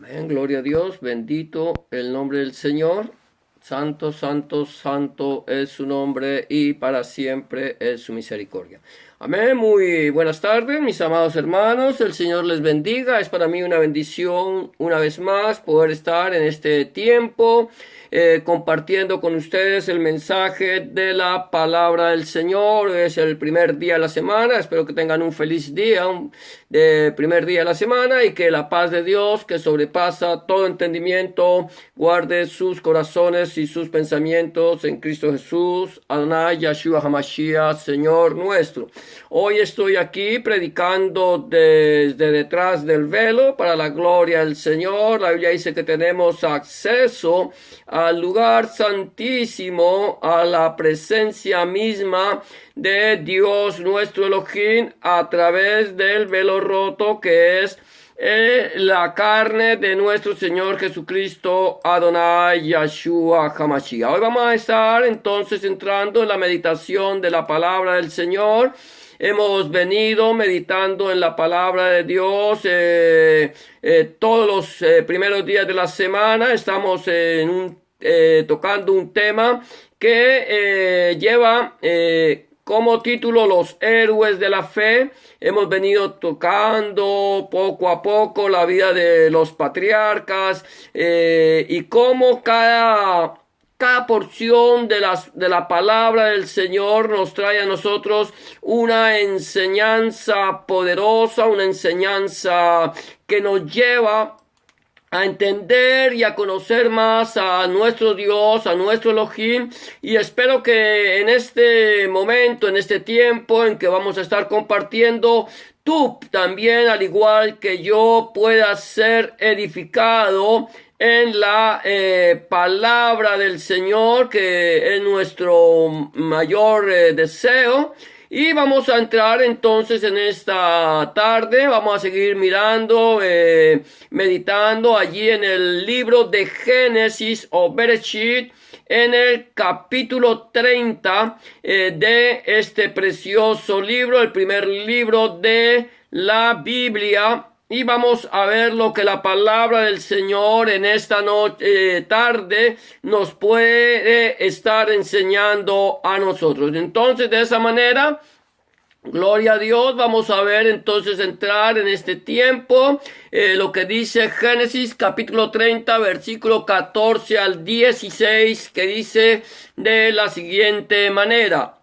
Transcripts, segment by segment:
Amén, gloria a Dios, bendito el nombre del Señor. Santo, santo, santo es su nombre y para siempre es su misericordia. Amén, muy buenas tardes, mis amados hermanos. El Señor les bendiga. Es para mí una bendición una vez más poder estar en este tiempo compartiendo con ustedes el mensaje de la palabra del Señor. Es el primer día de la semana. Espero que tengan un feliz día, primer día de la semana, y que la paz de Dios, que sobrepasa todo entendimiento, guarde sus corazones y sus pensamientos en Cristo Jesús, Adonai Yeshua HaMashiach, Señor nuestro. Hoy estoy aquí predicando desde detrás del velo para la gloria del Señor. La Biblia dice que tenemos acceso al lugar santísimo, a la presencia misma de Dios nuestro Elohim a través del velo roto que es la carne de nuestro Señor Jesucristo, Adonai Yeshua HaMashiach. Hoy vamos a estar entonces entrando en la meditación de la palabra del Señor. Hemos venido meditando en la palabra de Dios todos los primeros días de la semana. Estamos tocando un tema que lleva como título Los héroes de la fe. Hemos venido tocando poco a poco la vida de los patriarcas y cómo cada porción de la palabra del Señor nos trae a nosotros una enseñanza poderosa, una enseñanza que nos lleva a entender y a conocer más a nuestro Dios, a nuestro Elohim, y espero que en este momento, en este tiempo en que vamos a estar compartiendo, tú también, al igual que yo, puedas ser edificado en la palabra del Señor, que es nuestro mayor deseo. Y vamos a entrar entonces en esta tarde, vamos a seguir mirando, meditando allí en el libro de Génesis o Bereshit, en el capítulo 30 de este precioso libro, el primer libro de la Biblia. Y vamos a ver lo que la palabra del Señor en esta tarde nos puede estar enseñando a nosotros. Entonces, de esa manera, gloria a Dios, vamos a ver entonces entrar en este tiempo lo que dice Génesis capítulo 30, versículo 14 al 16, que dice de la siguiente manera: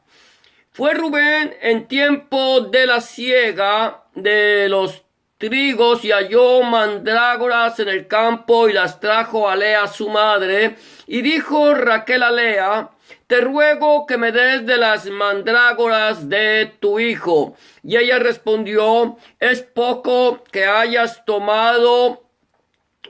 Fue Rubén en tiempo de la siega de los trigos y halló mandrágoras en el campo y las trajo a Lea su madre. Y dijo Raquel a Lea: Te ruego que me des de las mandrágoras de tu hijo. Y ella respondió: Es poco que hayas tomado,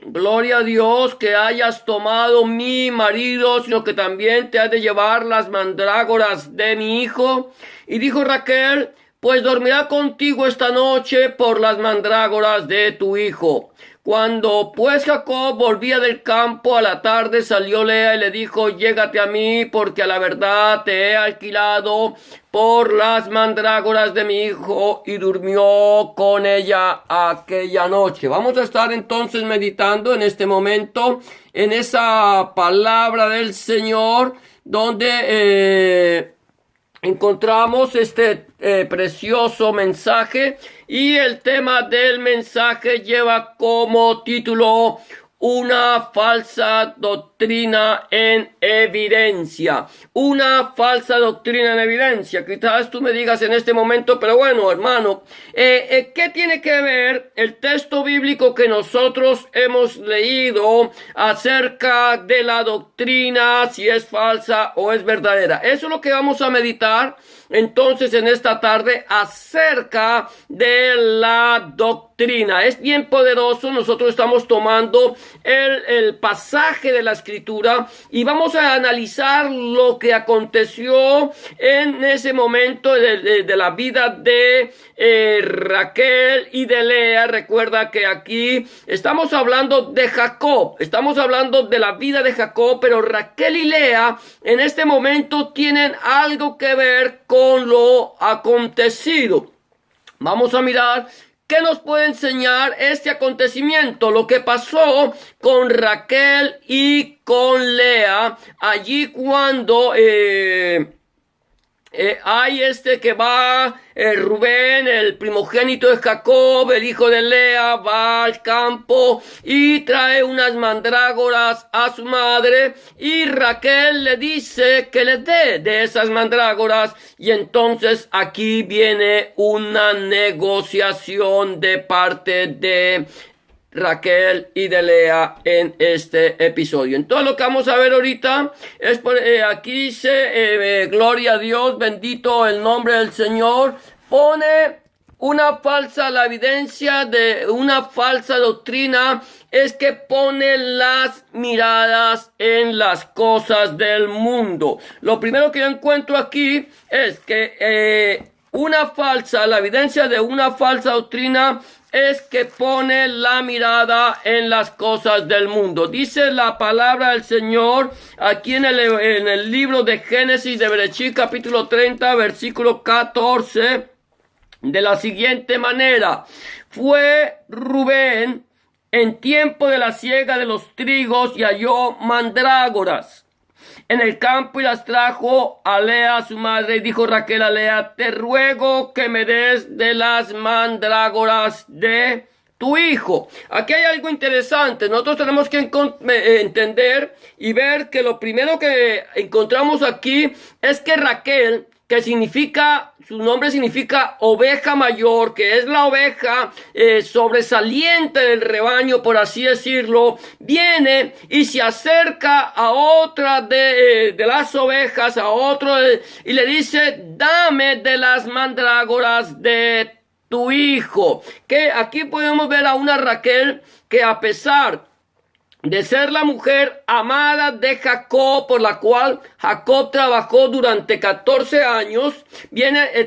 gloria a Dios, que hayas tomado mi marido, sino que también te has de llevar las mandrágoras de mi hijo. Y dijo Raquel: Pues dormirá contigo esta noche por las mandrágoras de tu hijo. Cuando pues Jacob volvía del campo a la tarde, salió Lea y le dijo: Llégate a mí, porque a la verdad te he alquilado por las mandrágoras de mi hijo. Y durmió con ella aquella noche. Vamos a estar entonces meditando en este momento en esa palabra del Señor, donde encontramos este precioso mensaje, y el tema del mensaje lleva como título Una falsa doctrina en evidencia. Una falsa doctrina en evidencia. Quizás tú me digas en este momento: pero bueno, hermano, ¿qué tiene que ver el texto bíblico que nosotros hemos leído acerca de la doctrina, si es falsa o es verdadera? Eso es lo que vamos a meditar entonces en esta tarde acerca de la doctrina. Es bien poderoso. Nosotros estamos tomando el pasaje de la Escritura y vamos a analizar lo que aconteció en ese momento de la vida de Raquel y de Lea. Recuerda que aquí estamos hablando de Jacob, estamos hablando de la vida de Jacob, pero Raquel y Lea en este momento tienen algo que ver con lo acontecido. Vamos a mirar ¿qué nos puede enseñar este acontecimiento? Lo que pasó con Raquel y con Lea, allí cuando hay que va Rubén, el primogénito de Jacob, el hijo de Lea, va al campo y trae unas mandrágoras a su madre, y Raquel le dice que le dé de esas mandrágoras, y entonces aquí viene una negociación de parte de Raquel y de Lea en este episodio. Entonces lo que vamos a ver ahorita es aquí dice gloria a Dios, bendito el nombre del Señor. Pone la evidencia de una falsa doctrina es que pone las miradas en las cosas del mundo. Lo primero que yo encuentro aquí es que la evidencia de una falsa doctrina es que pone la mirada en las cosas del mundo. Dice la palabra del Señor aquí en el libro de Génesis de Bereshit, capítulo 30, versículo 14, de la siguiente manera: fue Rubén en tiempo de la siega de los trigos y halló mandrágoras en el campo y las trajo a Lea su madre, y dijo Raquel a Lea: te ruego que me des de las mandrágoras de tu hijo. Aquí hay algo interesante. Nosotros tenemos que entender y ver que lo primero que encontramos aquí es que Raquel, su nombre significa oveja mayor, que es la oveja sobresaliente del rebaño, por así decirlo, viene y se acerca a otra de las ovejas, y le dice: dame de las mandrágoras de tu hijo. Que aquí podemos ver a una Raquel que, a pesar de ser la mujer amada de Jacob, por la cual Jacob trabajó durante 14 años,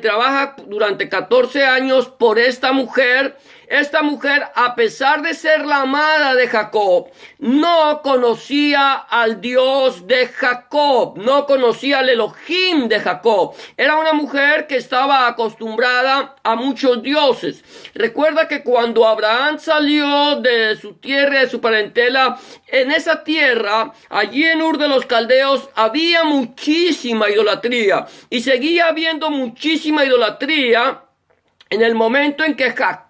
trabaja durante 14 años por esta mujer. Esta mujer, a pesar de ser la amada de Jacob, no conocía al Dios de Jacob, no conocía al Elohim de Jacob. Era una mujer que estaba acostumbrada a muchos dioses. Recuerda que cuando Abraham salió de su tierra, de su parentela, en esa tierra, allí en Ur de los Caldeos, había muchísima idolatría, y seguía habiendo muchísima idolatría en el momento en que Jacob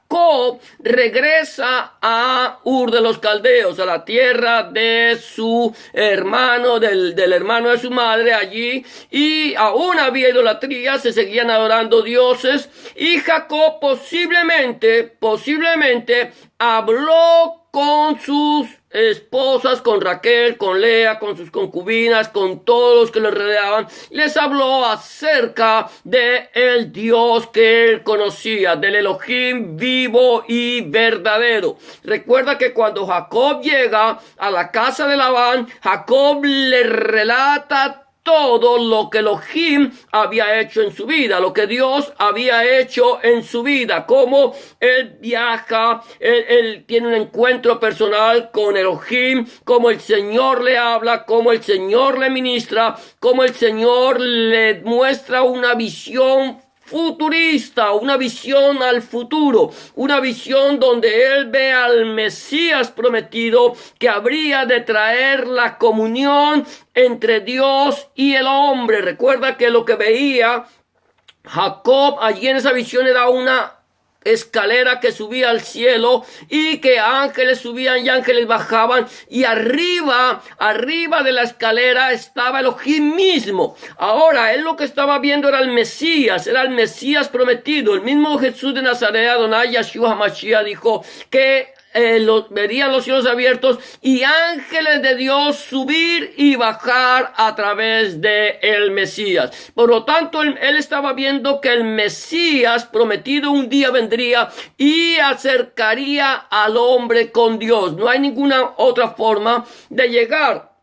regresa a Ur de los Caldeos, a la tierra de su hermano, del hermano de su madre allí, y aún había idolatría, se seguían adorando dioses, y Jacob posiblemente habló con sus esposas, con Raquel, con Lea, con sus concubinas, con todos los que le rodeaban. Les habló acerca de el Dios que él conocía, del Elohim vivo y verdadero. Recuerda que cuando Jacob llega a la casa de Labán, Jacob le relata todo lo que Elohim había hecho en su vida, lo que Dios había hecho en su vida, cómo él viaja, él tiene un encuentro personal con Elohim, cómo el Señor le habla, cómo el Señor le ministra, cómo el Señor le muestra una visión futurista, una visión al futuro, una visión donde él ve al Mesías prometido, que habría de traer la comunión entre Dios y el hombre. Recuerda que lo que veía Jacob allí en esa visión era una escalera que subía al cielo, y que ángeles subían y ángeles bajaban, y arriba de la escalera estaba Elohim mismo. Ahora él lo que estaba viendo era el Mesías prometido. El mismo Jesús de Nazaret, Adonai Yeshua HaMashiach, dijo que verían los cielos abiertos y ángeles de Dios subir y bajar a través de el Mesías. Por lo tanto, él estaba viendo que el Mesías prometido un día vendría y acercaría al hombre con Dios. No hay ninguna otra forma de llegar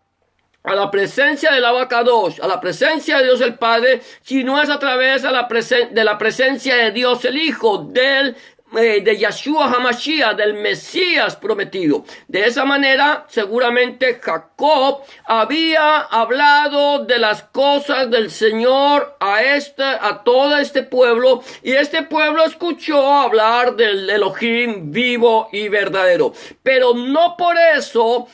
a la presencia del Abacadosh, a la presencia de Dios el Padre, si no es a través de la presencia de Dios el Hijo, del de Yeshua HaMashiach, del Mesías prometido. De esa manera, seguramente Jacob había hablado de las cosas del Señor a todo este pueblo, y este pueblo escuchó hablar del Elohim vivo y verdadero. Pero no por eso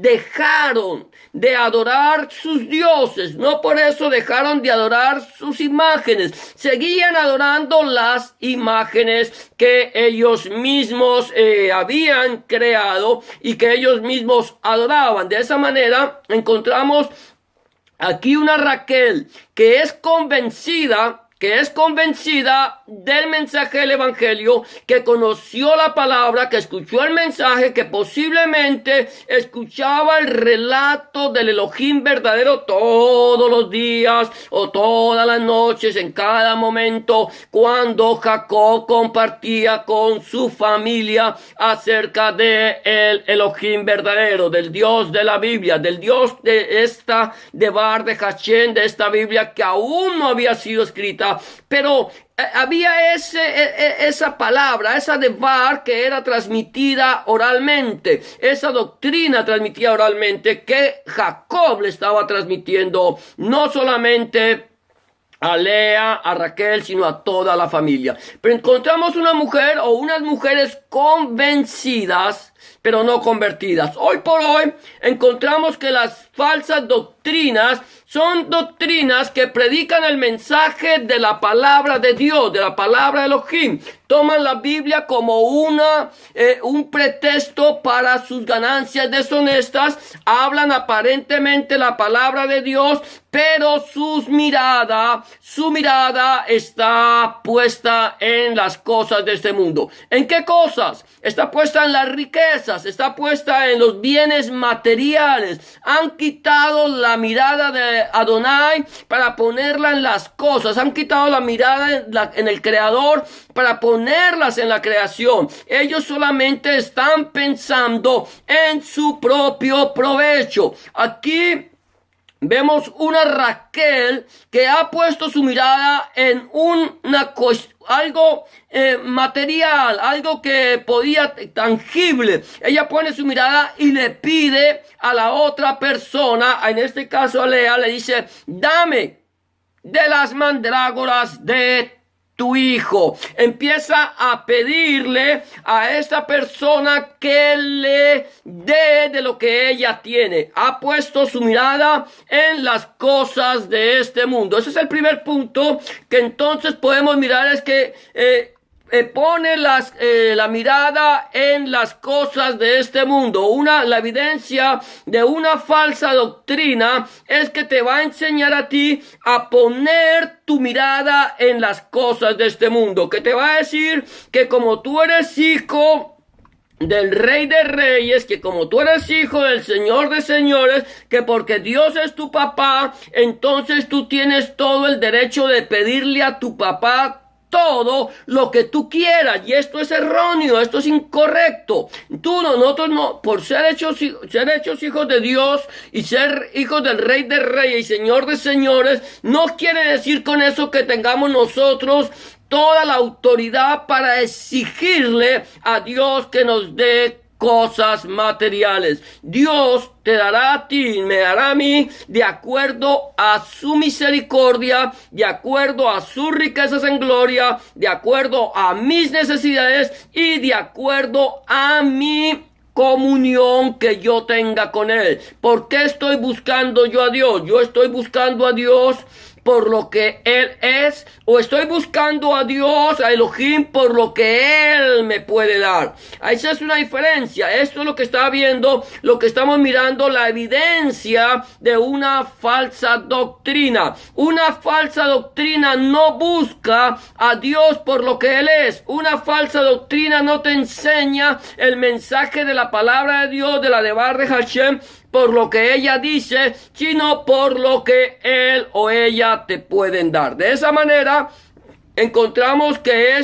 dejaron de adorar sus dioses, no por eso dejaron de adorar sus imágenes, seguían adorando las imágenes que ellos mismos habían creado y que ellos mismos adoraban. De esa manera encontramos aquí una Raquel que es convencida del mensaje del evangelio, que conoció la palabra, que escuchó el mensaje, que posiblemente escuchaba el relato del Elohim verdadero todos los días o todas las noches, en cada momento, cuando Jacob compartía con su familia acerca de el Elohim verdadero, del Dios de la Biblia, del Dios de Bar de Hashem, de esta Biblia que aún no había sido escrita. Pero había esa palabra, esa devar, que era transmitida oralmente, esa doctrina transmitida oralmente, que Jacob le estaba transmitiendo no solamente a Lea, a Raquel, sino a toda la familia. Pero encontramos una mujer o unas mujeres convencidas, pero no convertidas. Hoy por hoy encontramos que las falsas doctrinas son doctrinas que predican el mensaje de la palabra de Dios, de la palabra de Elohim. Toman la Biblia como un pretexto para sus ganancias deshonestas. Hablan aparentemente la palabra de Dios, pero su mirada está puesta en las cosas de este mundo. ¿En qué cosas? Está puesta en las riquezas, está puesta en los bienes materiales. Han quitado la mirada de Adonai para ponerla en las cosas. Han quitado la mirada en el Creador para ponerlas en la creación. Ellos solamente están pensando en su propio provecho. Aquí vemos una Raquel que ha puesto su mirada en algo material, algo que podía tangible. Ella pone su mirada y le pide a la otra persona, en este caso a Lea, le dice: dame de las mandrágoras de tu hijo. Empieza a pedirle a esta persona que le dé de lo que ella tiene. Ha puesto su mirada en las cosas de este mundo. Ese es el primer punto que entonces podemos mirar, es que pone la mirada en las cosas de este mundo. La evidencia de una falsa doctrina es que te va a enseñar a ti a poner tu mirada en las cosas de este mundo, que te va a decir que como tú eres hijo del Rey de Reyes, que como tú eres hijo del Señor de Señores, que porque Dios es tu papá, entonces tú tienes todo el derecho de pedirle a tu papá todo lo que tú quieras. Y esto es erróneo, esto es incorrecto. Nosotros no, por ser hechos hijos de Dios y ser hijos del Rey de Reyes y Señor de Señores, no quiere decir con eso que tengamos nosotros toda la autoridad para exigirle a Dios que nos dé cosas materiales. Dios te dará a ti, me dará a mí, de acuerdo a su misericordia, de acuerdo a sus riquezas en gloria, de acuerdo a mis necesidades y de acuerdo a mi comunión que yo tenga con Él. ¿Por qué estoy buscando yo a Dios? Yo estoy buscando a Dios por lo que Él es, o estoy buscando a Dios, a Elohim, por lo que Él me puede dar. Esa es una diferencia. Esto es lo que está viendo, lo que estamos mirando, la evidencia de una falsa doctrina. Una falsa doctrina no busca a Dios por lo que Él es. Una falsa doctrina no te enseña el mensaje de la palabra de Dios, de la Devar de Hashem, por lo que ella dice, sino por lo que él o ella te pueden dar. De esa manera encontramos que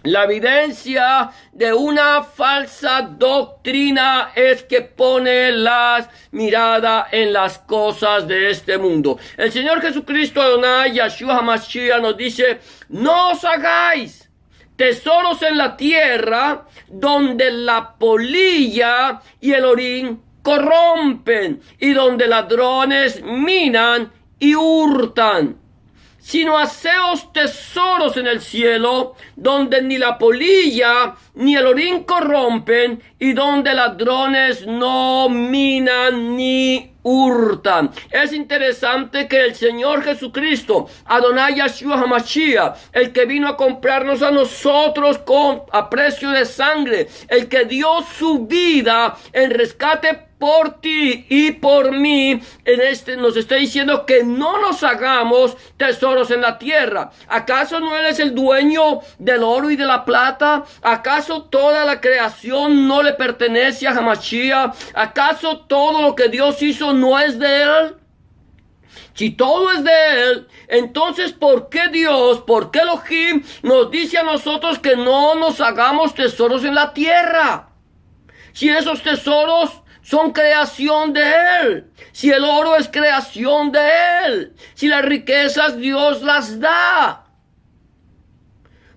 La evidencia de una falsa doctrina es que pone la mirada en las cosas de este mundo. El Señor Jesucristo, Adonai, Yahshua HaMashiach, nos dice: no os hagáis tesoros en la tierra, donde la polilla y el orín corrompen, y donde ladrones minan y hurtan, sino haceos tesoros en el cielo, donde ni la polilla ni el orín corrompen, y donde ladrones no minan ni hurtan. Es interesante que el Señor Jesucristo, Adonai Yahshua HaMashiach, el que vino a comprarnos a nosotros a precio de sangre, el que dio su vida en rescate por ti y por mí, nos está diciendo que no nos hagamos tesoros en la tierra. ¿Acaso no Él es el dueño del oro y de la plata? ¿Acaso toda la creación no le pertenece a Hamashiach? ¿Acaso todo lo que Dios hizo no es de Él? Si todo es de Él, entonces ¿por qué Dios, por qué Elohim nos dice a nosotros que no nos hagamos tesoros en la tierra? Si esos tesoros son creación de Él, si el oro es creación de Él, si las riquezas Dios las da.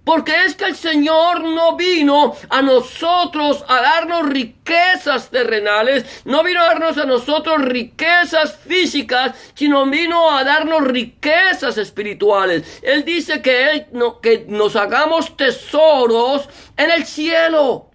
Porque es que el Señor no vino a nosotros a darnos riquezas terrenales, no vino a darnos a nosotros riquezas físicas, sino vino a darnos riquezas espirituales. Él dice que nos hagamos tesoros en el cielo.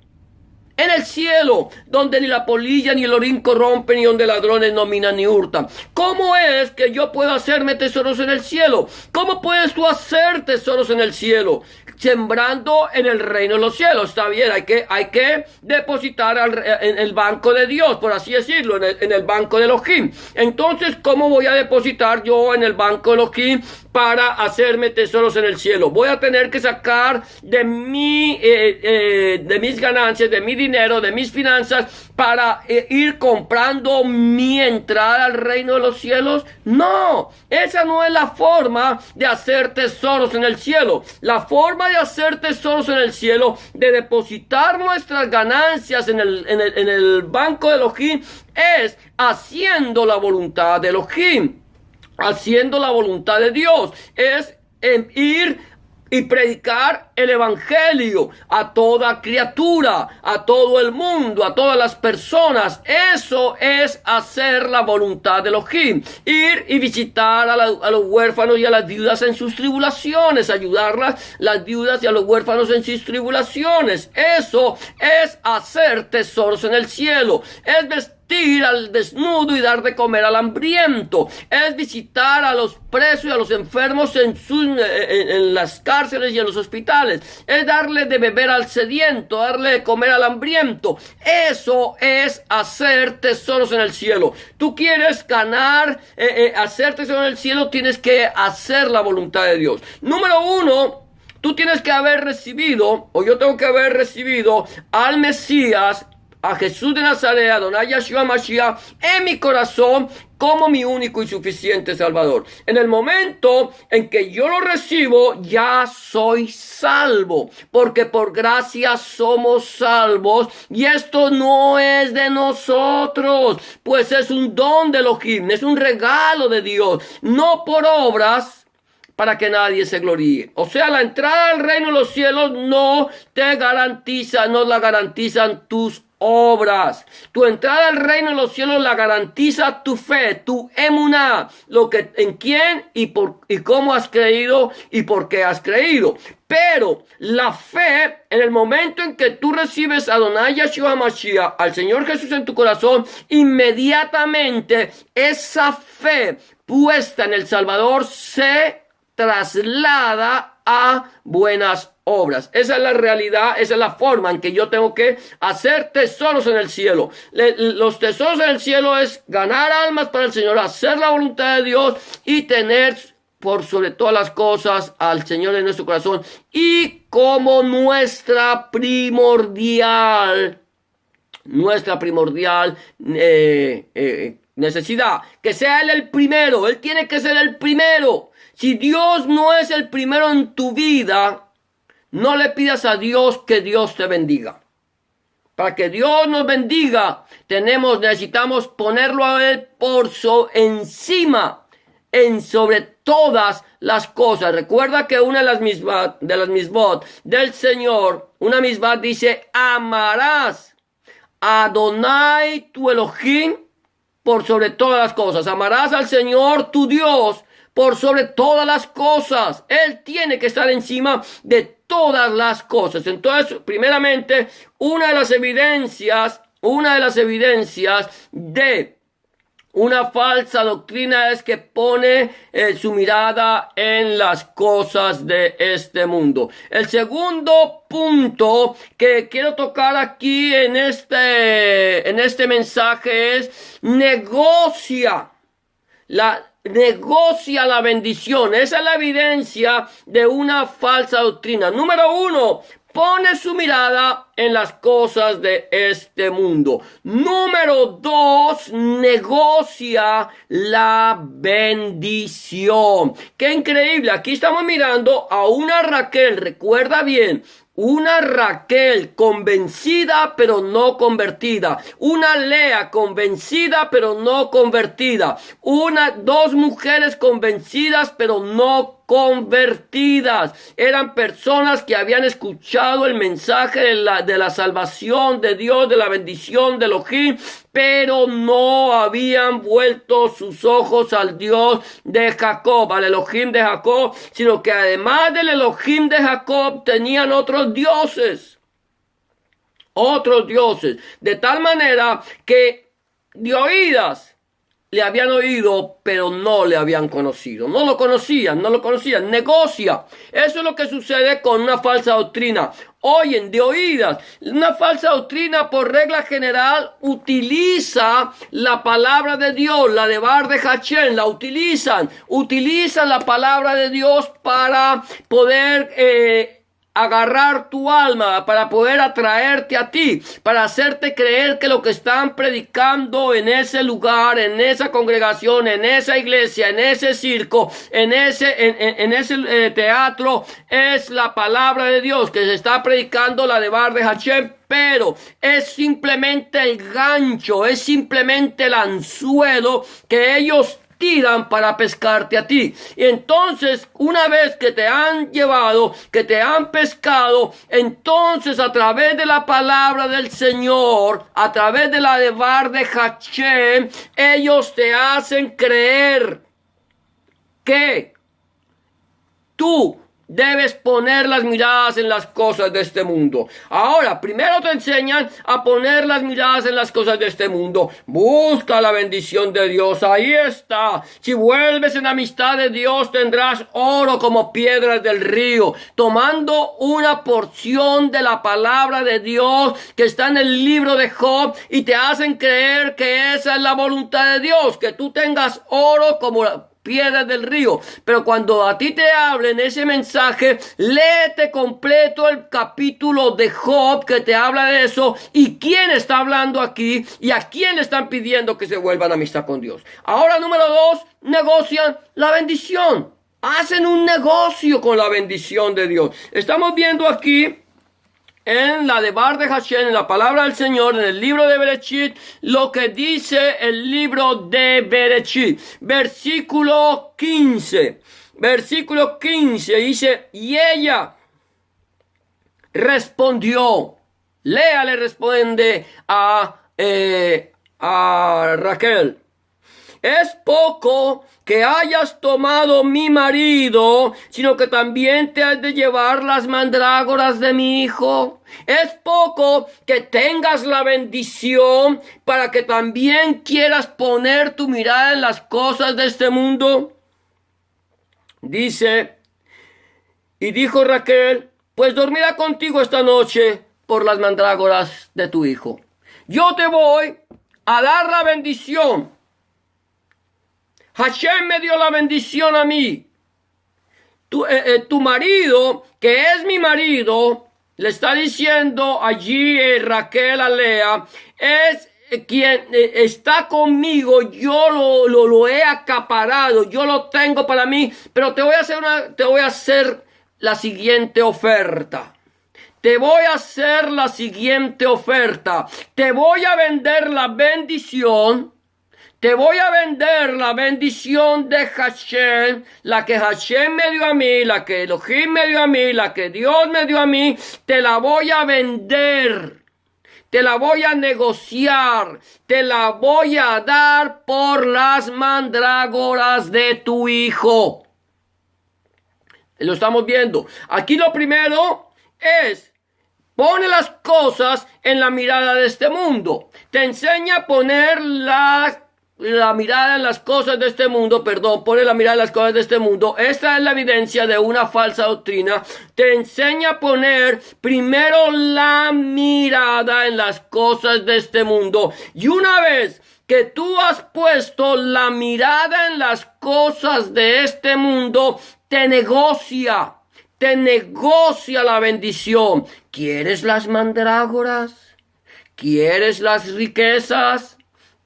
En el cielo, donde ni la polilla ni el orín corrompen, y donde ladrones no minan ni hurtan. ¿Cómo es que yo puedo hacerme tesoros en el cielo? ¿Cómo puedes tú hacer tesoros en el cielo? Sembrando en el reino de los cielos. Está bien, hay que depositar en el banco de Dios, por así decirlo, en el banco de Elohim. Entonces, ¿cómo voy a depositar yo en el banco de Elohim para hacerme tesoros en el cielo? Voy a tener que sacar de mis ganancias, de mi dinero, de mis finanzas, para ir comprando mi entrada al reino de los cielos. No, esa no es la forma de hacer tesoros en el cielo. La forma de hacer tesoros en el cielo, de depositar nuestras ganancias en el banco de Elohim, es haciendo la voluntad de Elohim, haciendo la voluntad de Dios. Es ir y predicar el evangelio a toda criatura, a todo el mundo, a todas las personas. Eso es hacer la voluntad de Elohim. Ir y visitar a los huérfanos y a las viudas en sus tribulaciones, ayudarlas, las viudas y a los huérfanos en sus tribulaciones. Eso es hacer tesoros en el cielo. Es vestir al desnudo y dar de comer al hambriento. Es visitar a los presos y a los enfermos en las cárceles y en los hospitales. Es darle de beber al sediento, darle de comer al hambriento. Eso es hacer tesoros en el cielo. Tú quieres ganar, hacer tesoros en el cielo, tienes que hacer la voluntad de Dios. Número uno, tú tienes que haber recibido, o yo tengo que haber recibido al Mesías, a Jesús de Nazaret, Adonai Yahshua Mashiach, en mi corazón como mi único y suficiente Salvador. En el momento en que yo lo recibo, ya soy salvo, porque por gracia somos salvos, y esto no es de nosotros, pues es un don de Elohim, es un regalo de Dios, no por obras, para que nadie se gloríe. O sea, la entrada al reino de los cielos no te garantiza, no la garantizan tus obras. Tu entrada al reino de los cielos la garantiza tu fe, tu emuná, en quién y cómo has creído y por qué has creído. Pero la fe, en el momento en que tú recibes a Adonai Yahshua Mashiach, al Señor Jesús en tu corazón, inmediatamente esa fe puesta en el Salvador se traslada a buenas obras. Esa es la realidad, esa es la forma en que yo tengo que hacer tesoros en el cielo. Los tesoros en el cielo es ganar almas para el Señor, hacer la voluntad de Dios y tener por sobre todas las cosas al Señor en nuestro corazón y como nuestra primordial necesidad, que sea Él el primero. Él tiene que ser el primero. Si Dios no es el primero en tu vida, no le pidas a Dios que Dios te bendiga. Para que Dios nos bendiga, necesitamos ponerlo a Él encima, sobre todas las cosas. Recuerda que una de las misbot del Señor, una misbah dice, amarás a Adonai tu Elohim por sobre todas las cosas. Amarás al Señor tu Dios por sobre todas las cosas. Él tiene que estar encima de todas las cosas. Entonces, primeramente, una de las evidencias de una falsa doctrina es que pone su mirada en las cosas de este mundo. El segundo punto que quiero tocar aquí en este mensaje es negocia la bendición. Esa es la evidencia de una falsa doctrina. Número 1, pone su mirada en las cosas de este mundo. Número 2, negocia la bendición. Qué increíble. Aquí estamos mirando a una Raquel, recuerda bien, una Raquel convencida pero no convertida. Una Lea convencida pero no convertida. Dos mujeres convencidas pero no convertidas. Eran personas que habían escuchado el mensaje de la salvación de Dios, de la bendición de Elohim, pero no habían vuelto sus ojos al Dios de Jacob, al Elohim de Jacob, sino que además del Elohim de Jacob tenían otros dioses, de tal manera que de oídas le habían oído, pero no le habían conocido. No lo conocían. Negocia. Eso es lo que sucede con una falsa doctrina. Oyen de oídas. Una falsa doctrina, por regla general, utiliza la palabra de Dios, la de Bar de Hachem, la utilizan la palabra de Dios para poder agarrar tu alma, para poder atraerte a ti, para hacerte creer que lo que están predicando en ese lugar, en esa congregación, en esa iglesia, en ese circo, en ese teatro, es la palabra de Dios, que se está predicando la de Bar de Hachem, pero es simplemente el gancho, es simplemente el anzuelo que ellos tiran para pescarte a ti. Y entonces, una vez que te han llevado, que te han pescado, entonces a través de la palabra del Señor, a través de la de Bar de Hachem, ellos te hacen creer que tú debes poner las miradas en las cosas de este mundo. Ahora, primero te enseñan a poner las miradas en las cosas de este mundo. Busca la bendición de Dios. Ahí está. Si vuelves en amistad de Dios, tendrás oro como piedras del río. Tomando una porción de la palabra de Dios que está en el libro de Job y te hacen creer que esa es la voluntad de Dios. Que tú tengas oro como piedras del río. Pero cuando a ti te hablen ese mensaje, léete completo el capítulo de Job que te habla de eso y quién está hablando aquí y a quién le están pidiendo que se vuelvan a amistad con Dios. Ahora, número 2, negocian la bendición. Hacen un negocio con la bendición de Dios. Estamos viendo aquí en la de Bar de Hachem, en la palabra del Señor, en el libro de Bereshit, lo que dice el libro de Bereshit. Versículo 15 dice, y ella respondió, Lea le responde a Raquel, es poco que hayas tomado mi marido, sino que también te has de llevar las mandrágoras de mi hijo. Es poco que tengas la bendición para que también quieras poner tu mirada en las cosas de este mundo. Dice, y dijo Raquel, pues dormirá contigo esta noche por las mandrágoras de tu hijo. Yo te voy a dar la bendición. Hashem me dio la bendición a mí. Tu marido, que es mi marido, le está diciendo allí Raquel a Lea, es quien está conmigo, yo lo he acaparado, yo lo tengo para mí, pero te voy a hacer la siguiente oferta. Te voy a hacer la siguiente oferta. Te voy a vender la bendición. Te voy a vender la bendición de Hashem, la que Hashem me dio a mí, la que Elohim me dio a mí, la que Dios me dio a mí. Te la voy a vender. Te la voy a negociar. Te la voy a dar por las mandrágoras de tu hijo. Lo estamos viendo. Aquí lo primero es: pone las cosas en la mirada de este mundo. Te enseña a poner la mirada en las cosas de este mundo, pone la mirada en las cosas de este mundo. Esta es la evidencia de una falsa doctrina. Te enseña a poner primero la mirada en las cosas de este mundo. Y una vez que tú has puesto la mirada en las cosas de este mundo, te negocia la bendición. ¿Quieres las mandrágoras? ¿Quieres las riquezas?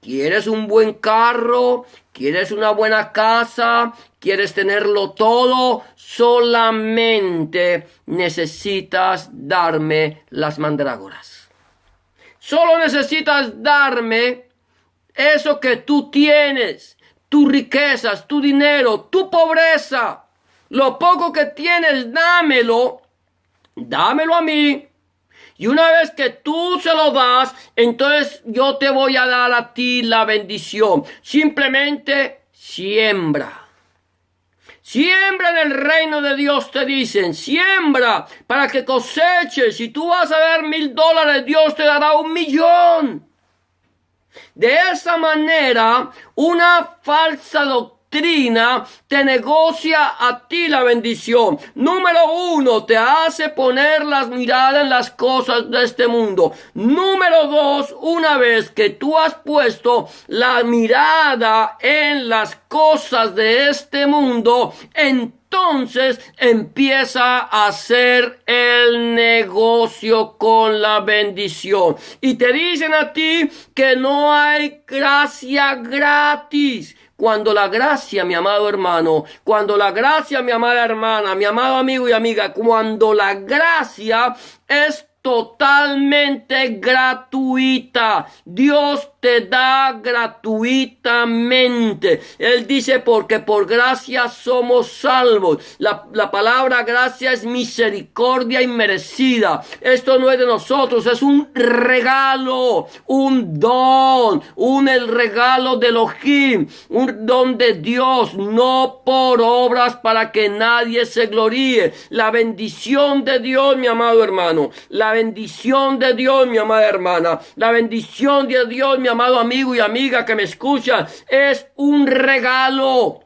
¿Quieres un buen carro? ¿Quieres una buena casa? ¿Quieres tenerlo todo? Solamente necesitas darme las mandrágoras. Solo necesitas darme eso que tú tienes, tus riquezas, tu dinero, tu pobreza. Lo poco que tienes, dámelo a mí. Y una vez que tú se lo das, entonces yo te voy a dar a ti la bendición. Simplemente siembra. Siembra en el reino de Dios, te dicen. Siembra para que coseches. Si tú vas a dar $1,000, Dios te dará 1,000,000. De esa manera, una falsa doctrina te negocia a ti la bendición. Número 1, te hace poner las miradas en las cosas de este mundo. Número 2, una vez que tú has puesto la mirada en las cosas de este mundo, entonces empieza a hacer el negocio con la bendición. Y te dicen a ti que no hay gracia gratis. Cuando la gracia, mi amado hermano, cuando la gracia, mi amada hermana, mi amado amigo y amiga, cuando la gracia es totalmente gratuita. Dios te da gratuitamente. Él dice, porque por gracia somos salvos. La palabra gracia es misericordia inmerecida. Esto no es de nosotros, es un regalo, un don, el regalo de Elohim, un don de Dios, no por obras para que nadie se gloríe. La bendición de Dios, mi amado hermano, la bendición de Dios, mi amada hermana, la bendición de Dios, mi amado amigo y amiga que me escuchan, es un regalo.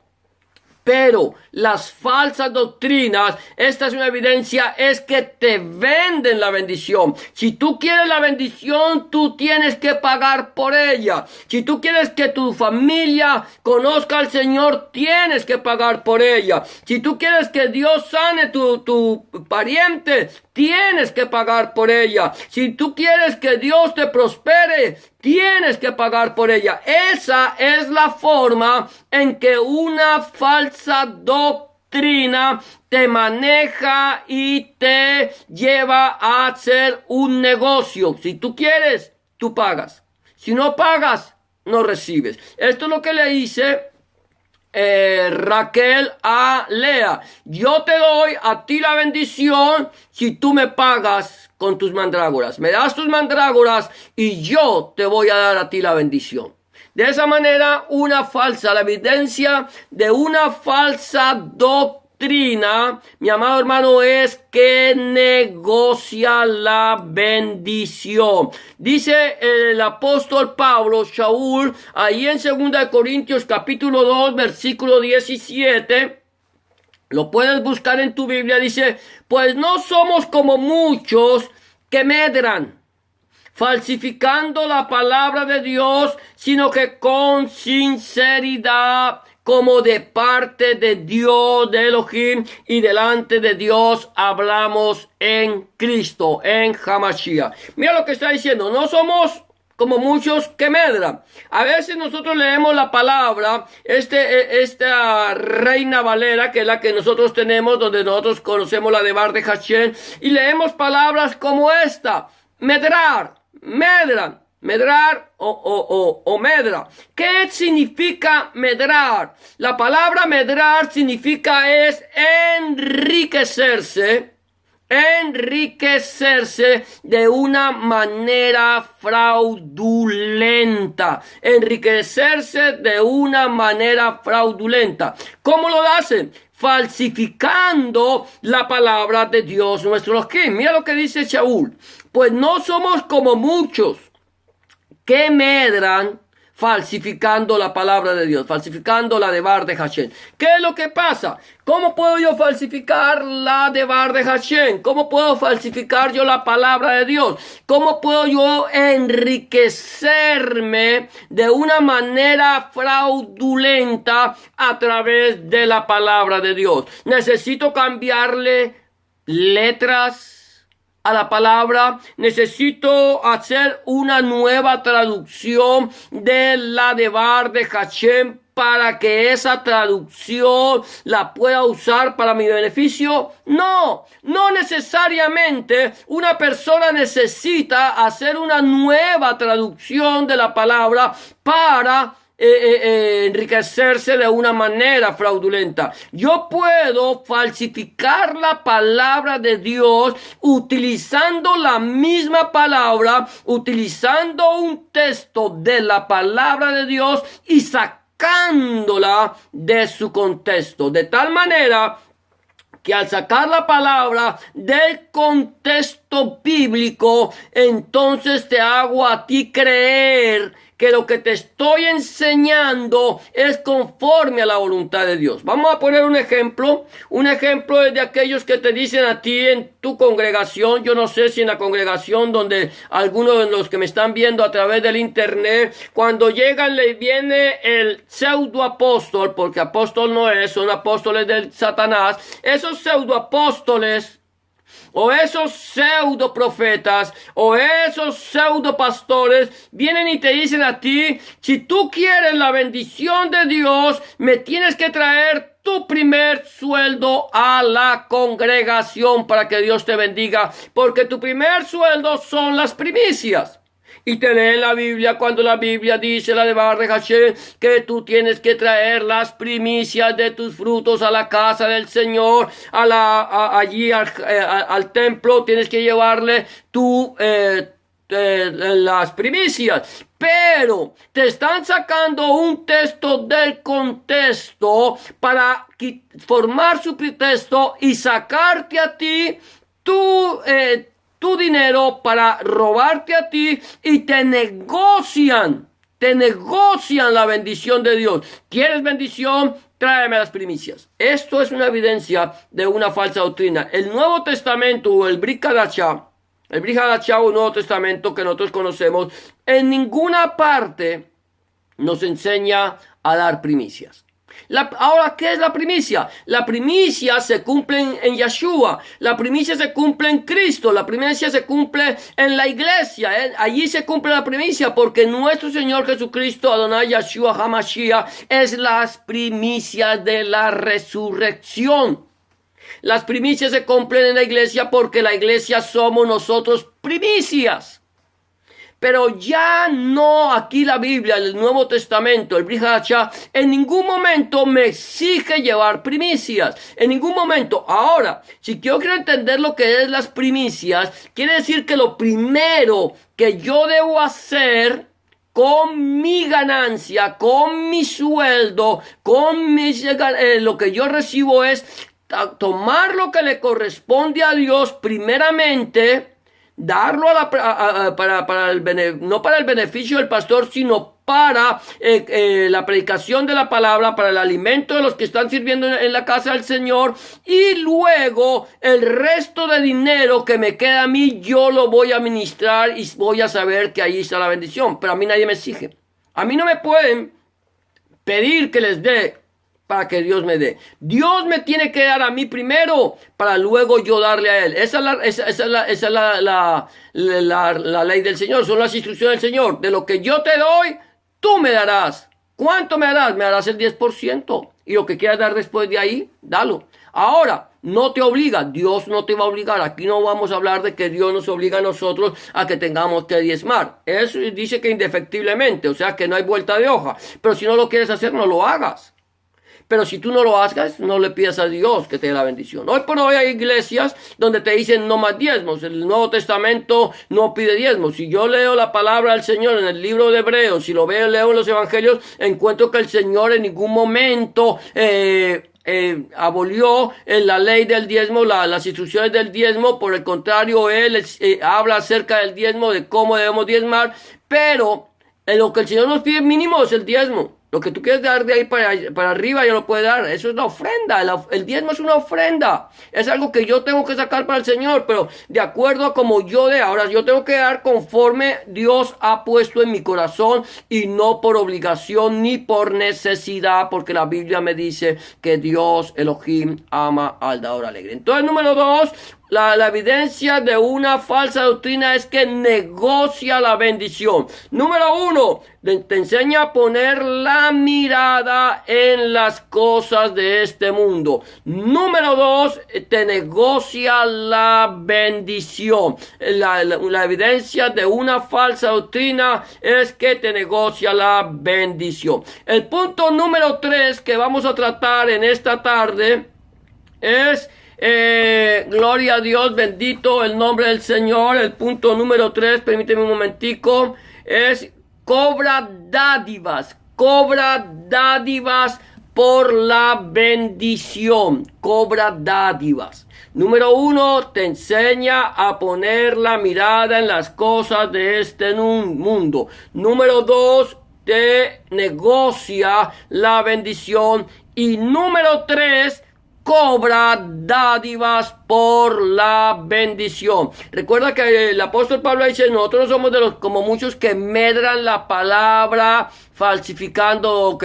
Pero las falsas doctrinas, esta es una evidencia, es que te venden la bendición. Si tú quieres la bendición, tú tienes que pagar por ella. Si tú quieres que tu familia conozca al Señor, tienes que pagar por ella. Si tú quieres que Dios sane tu pariente, tienes que pagar por ella. Si tú quieres que Dios te prospere, tienes que pagar por ella. Esa es la forma en que una falsa doctrina te maneja y te lleva a hacer un negocio. Si tú quieres, tú pagas. Si no pagas, no recibes. Esto es lo que le dice Raquel a Lea. Yo te doy a ti la bendición si tú me pagas con tus mandrágoras. Me das tus mandrágoras y yo te voy a dar a ti la bendición. De esa manera, la evidencia de una falsa doctrina, mi amado hermano, es que negocia la bendición. Dice el apóstol Pablo, Shaul, ahí en 2 Corintios capítulo 2, versículo 17, lo puedes buscar en tu Biblia, dice, pues no somos como muchos que medran, falsificando la palabra de Dios, sino que con sinceridad, como de parte de Dios, de Elohim, y delante de Dios hablamos en Cristo, en Hamashiach. Mira lo que está diciendo, no somos como muchos que medran. A veces nosotros leemos la palabra, esta Reina Valera, que es la que nosotros tenemos, donde nosotros conocemos la de Bar de Hashem, y leemos palabras como esta: medrar, medran. Medrar o medra. ¿Qué significa medrar? La palabra medrar significa enriquecerse de una manera fraudulenta. Enriquecerse de una manera fraudulenta. ¿Cómo lo hacen? Falsificando la palabra de Dios nuestro Elohim. Mira lo que dice Shaul: pues no somos como muchos que medran falsificando la palabra de Dios, falsificando la de Bar de Hashem. ¿Qué es lo que pasa? ¿Cómo puedo yo falsificar la de Bar de Hashem? ¿Cómo puedo falsificar yo la palabra de Dios? ¿Cómo puedo yo enriquecerme de una manera fraudulenta a través de la palabra de Dios? Necesito cambiarle letras a la palabra, necesito hacer una nueva traducción de la de Bar de Hashem para que esa traducción la pueda usar para mi beneficio. No necesariamente una persona necesita hacer una nueva traducción de la palabra para enriquecerse de una manera fraudulenta. Yo puedo falsificar la palabra de Dios utilizando la misma palabra, utilizando un texto de la palabra de Dios y sacándola de su contexto, de tal manera que al sacar la palabra del contexto bíblico, entonces te hago a ti creer que lo que te estoy enseñando es conforme a la voluntad de Dios. Vamos a poner un ejemplo es de aquellos que te dicen a ti en tu congregación. Yo no sé si en la congregación donde algunos de los que me están viendo a través del internet, cuando llegan le viene el pseudo apóstol, porque apóstol no es, son apóstoles del Satanás. Esos pseudo apóstoles o esos pseudo profetas o esos pseudo pastores vienen y te dicen a ti: si tú quieres la bendición de Dios, me tienes que traer tu primer sueldo a la congregación para que Dios te bendiga, porque tu primer sueldo son las primicias. Y te leen la Biblia cuando la Biblia dice, la de Bar de Hashem, que tú tienes que traer las primicias de tus frutos a la casa del Señor, allí al templo, tienes que llevarle las primicias. Pero te están sacando un texto del contexto para formar su pretexto y sacarte a ti tu dinero, para robarte a ti, y te negocian la bendición de Dios. ¿Quieres bendición? Tráeme las primicias. Esto es una evidencia de una falsa doctrina. El Nuevo Testamento o el Brit Hadashah, o Nuevo Testamento que nosotros conocemos, en ninguna parte nos enseña a dar primicias. Ahora, ¿qué es la primicia? La primicia se cumple en Yeshua, la primicia se cumple en Cristo, la primicia se cumple en la iglesia, allí se cumple la primicia, porque nuestro Señor Jesucristo, Adonai Yeshua HaMashiach, es las primicias de la resurrección. Las primicias se cumplen en la iglesia porque la iglesia somos nosotros primicias. Pero ya no, aquí la Biblia, el Nuevo Testamento, el Brit Hadashah, en ningún momento me exige llevar primicias. En ningún momento. Ahora, si yo quiero entender lo que es las primicias, quiere decir que lo primero que yo debo hacer con mi ganancia, con mi sueldo, con lo que yo recibo es tomar lo que le corresponde a Dios primeramente, darlo no para el beneficio del pastor, sino para la predicación de la palabra, para el alimento de los que están sirviendo en la casa del Señor, y luego el resto de dinero que me queda a mí, yo lo voy a administrar y voy a saber que ahí está la bendición. Pero a mí nadie me exige. A mí no me pueden pedir que les dé para que Dios me dé. Dios me tiene que dar a mí primero para luego yo darle a Él. Esa es la ley del Señor, son las instrucciones del Señor. De lo que yo te doy, tú me darás. ¿Cuánto me darás? Me darás el 10%. Y lo que quieras dar después de ahí, dalo. Ahora, no te obliga, Dios no te va a obligar. Aquí no vamos a hablar de que Dios nos obliga a nosotros a que tengamos que diezmar. Eso dice que indefectiblemente, o sea que no hay vuelta de hoja. Pero si no lo quieres hacer, no lo hagas. Pero si tú no lo hagas, no le pidas a Dios que te dé la bendición. Hoy por hoy hay iglesias donde te dicen no más diezmos. El Nuevo Testamento no pide diezmos. Si yo leo la palabra del Señor en el libro de Hebreos, si lo leo en los evangelios, encuentro que el Señor en ningún momento abolió la ley del diezmo, las instrucciones del diezmo. Por el contrario, Él habla acerca del diezmo, de cómo debemos diezmar. Pero lo que el Señor nos pide mínimo es el diezmo. Lo que tú quieres dar de ahí para arriba ya lo puedes dar. Eso es la ofrenda. El diezmo es una ofrenda. Es algo que yo tengo que sacar para el Señor. Pero de acuerdo a como yo dé. Ahora yo tengo que dar conforme Dios ha puesto en mi corazón. Y no por obligación ni por necesidad. Porque la Biblia me dice que Dios, Elohim, ama al dador alegre. Entonces, número 2. La evidencia de una falsa doctrina es que negocia la bendición. Número 1, te enseña a poner la mirada en las cosas de este mundo. Número 2, te negocia la bendición. La evidencia de una falsa doctrina es que te negocia la bendición. El punto número 3 que vamos a tratar en esta tarde es... gloria a Dios, bendito el nombre del Señor. El punto número 3, permíteme un momentico, es cobra dádivas por la bendición. Cobra dádivas. Número 1, te enseña a poner la mirada en las cosas de este mundo. Número 2, te negocia la bendición. Y número 3, cobra dádivas por la bendición. Recuerda que el apóstol Pablo dice, nosotros no somos de los como muchos que medran la palabra, falsificando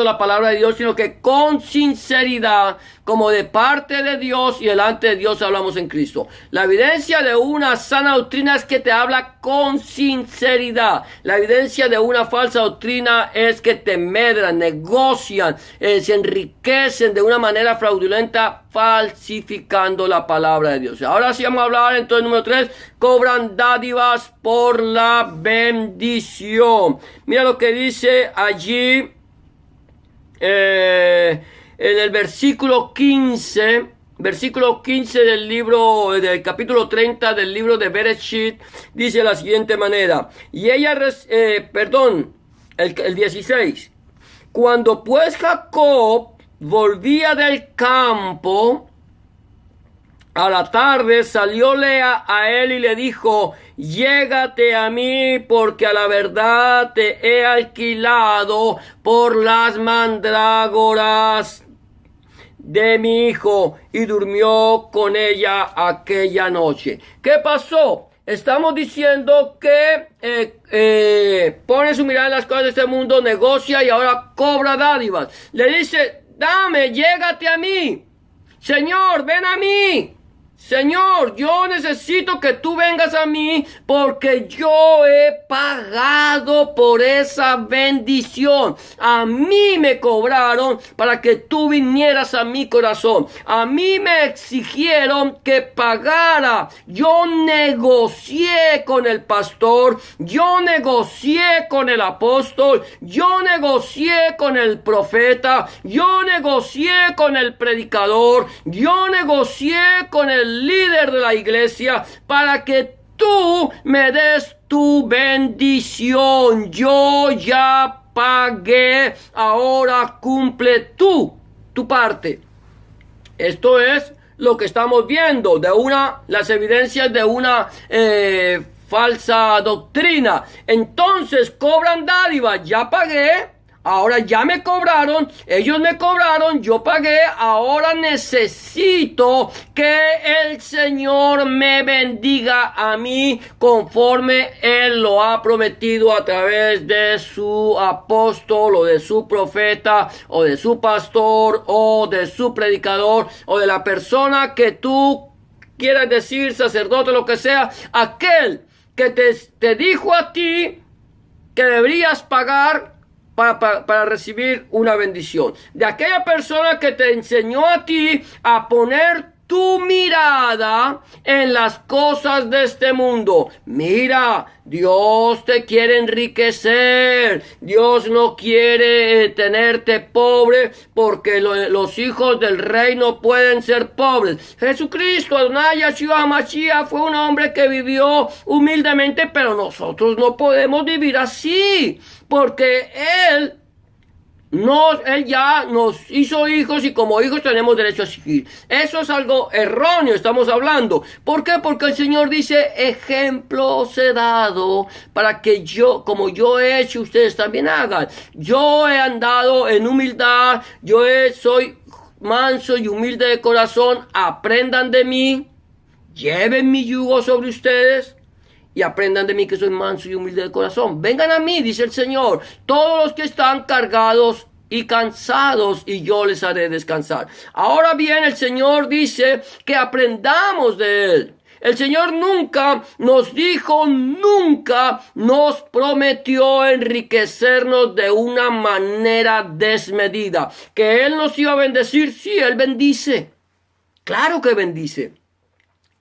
la palabra de Dios, sino que con sinceridad, como de parte de Dios y delante de Dios hablamos en Cristo. La evidencia de una sana doctrina es que te habla con sinceridad. La evidencia de una falsa doctrina es que te medran, negocian, se enriquecen de una manera fraudulenta, falsificando la palabra de Dios. Ahora sí vamos a hablar entonces número 3, cobran dádivas por la bendición. Mira lo que dice allí en el versículo 15 del capítulo 30 del libro de Bereshit, dice de la siguiente manera, y ella, el 16, cuando pues Jacob volvía del campo, a la tarde salió Lea a él y le dijo, llégate a mí, porque a la verdad te he alquilado por las mandrágoras de mi hijo. Y durmió con ella aquella noche. ¿Qué pasó? Estamos diciendo que pone su mirada en las cosas de este mundo, negocia y ahora cobra dádivas. Le dice, dame, llégate a mí. Señor, ven a mí. Señor, yo necesito que tú vengas a mí porque yo he pagado por esa bendición. A mí me cobraron para que tú vinieras a mi corazón. A mí me exigieron que pagara. Yo negocié con el pastor, yo negocié con el apóstol, yo negocié con el profeta, yo negocié con el predicador, yo negocié con el líder de la iglesia para que tú me des tu bendición. Yo ya pagué, ahora cumple tu parte. Esto es lo que estamos viendo las evidencias de una falsa doctrina. Entonces cobran dádivas, ya pagué, Ahora ya me cobraron, ellos me cobraron, yo pagué, ahora necesito que el Señor me bendiga a mí conforme Él lo ha prometido a través de su apóstol o de su profeta o de su pastor o de su predicador o de la persona que tú quieras decir, sacerdote, lo que sea, aquel que te dijo a ti que deberías pagar para recibir una bendición. De aquella persona que te enseñó a ti a poner tu mirada en las cosas de este mundo. Mira, Dios te quiere enriquecer. Dios no quiere tenerte pobre, porque los hijos del reino pueden ser pobres. Jesucristo, Adonai Yahshua HaMashiach, fue un hombre que vivió humildemente, pero nosotros no podemos vivir así, porque Él ya nos hizo hijos y como hijos tenemos derecho a seguir. Eso es algo erróneo, estamos hablando. ¿Por qué? Porque el Señor dice, ejemplo os he dado para que yo, como yo he hecho, ustedes también hagan. Yo he andado en humildad, soy manso y humilde de corazón. Aprendan de mí, lleven mi yugo sobre ustedes y aprendan de mí que soy manso y humilde de corazón. Vengan a mí, dice el Señor, todos los que están cargados y cansados, y yo les haré descansar. Ahora bien, el Señor dice que aprendamos de Él. El Señor nunca nos dijo, nunca nos prometió enriquecernos de una manera desmedida. Que Él nos iba a bendecir, sí, Él bendice. Claro que bendice.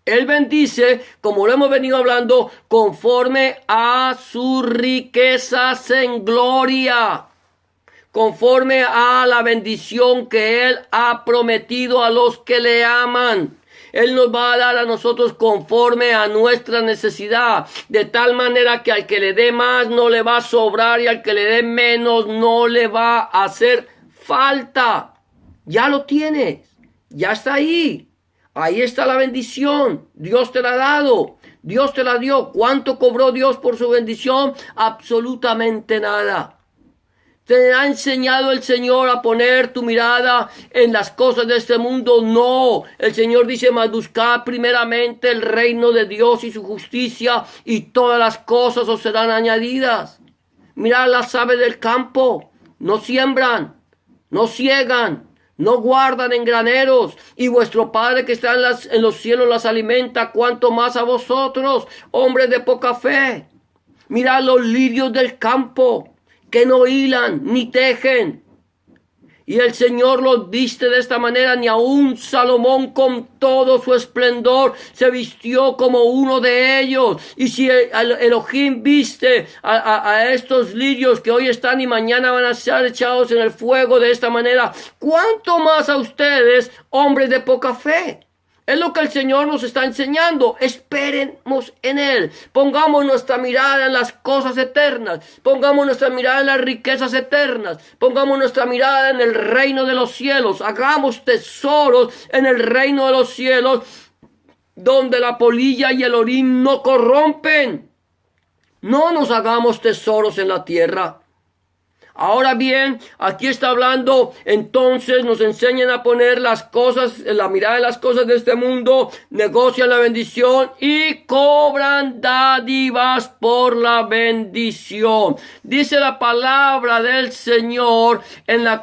Él bendice, como lo hemos venido hablando, conforme a sus riquezas en gloria, conforme a la bendición que Él ha prometido a los que le aman. Él nos va a dar a nosotros conforme a nuestra necesidad, de tal manera que al que le dé más no le va a sobrar y al que le dé menos no le va a hacer falta. Ya lo tienes, ya está ahí. Ahí está la bendición. Dios te la ha dado. Dios te la dio. ¿Cuánto cobró Dios por su bendición? Absolutamente nada. ¿Te ha enseñado el Señor a poner tu mirada en las cosas de este mundo? No. El Señor dice, mas buscad primeramente el reino de Dios y su justicia, y todas las cosas os serán añadidas. Mirad las aves del campo. No siembran, no ciegan, no guardan en graneros, y vuestro Padre que está en los cielos las alimenta. Cuanto más a vosotros, hombres de poca fe. Mirad los lirios del campo, que no hilan ni tejen, y el Señor los viste de esta manera. Ni aun Salomón con todo su esplendor se vistió como uno de ellos. Y si Elohim viste a estos lirios que hoy están y mañana van a ser echados en el fuego de esta manera, ¿cuánto más a ustedes, hombres de poca fe? Es lo que el Señor nos está enseñando. Esperemos en Él. Pongamos nuestra mirada en las cosas eternas. Pongamos nuestra mirada en las riquezas eternas. Pongamos nuestra mirada en el reino de los cielos. Hagamos tesoros en el reino de los cielos, donde la polilla y el orín no corrompen. No nos hagamos tesoros en la tierra. Ahora bien, aquí está hablando, entonces nos enseñan a poner las cosas, la mirada de las cosas de este mundo, negocian la bendición y cobran dádivas por la bendición. Dice la palabra del Señor en la